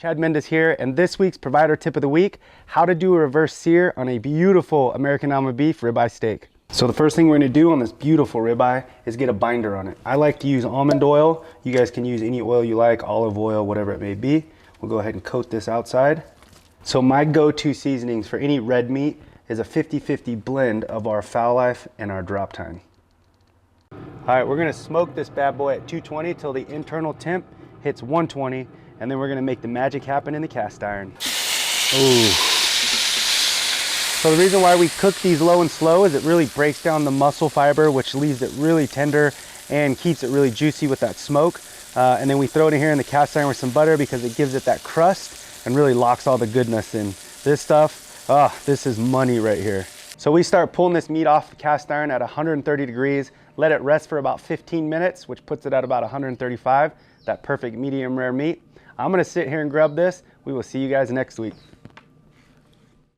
Chad Mendes here, and this week's provider tip of the week, how to do a reverse sear on a beautiful American Almond Beef ribeye steak. So the first thing we're gonna do on this beautiful ribeye is get a binder on it. I like to use almond oil. You guys can use any oil you like, olive oil, whatever it may be. We'll go ahead and coat this outside. So my go-to seasonings for any red meat is a 50-50 blend of our Fowl Life and our drop tine. All right, we're gonna smoke this bad boy at 220 till the internal temp hits 120, and then we're gonna make the magic happen in the cast iron. Ooh. So the reason why we cook these low and slow is it really breaks down the muscle fiber, which leaves it really tender and keeps it really juicy with that smoke. And then we throw it in here in the cast iron with some butter because it gives it that crust and really locks all the goodness in. This stuff, this is money right here. So we start pulling this meat off the cast iron at 130 degrees, let it rest for about 15 minutes, which puts it at about 135, that perfect medium rare meat. I'm gonna sit here and grub this. We will see you guys next week.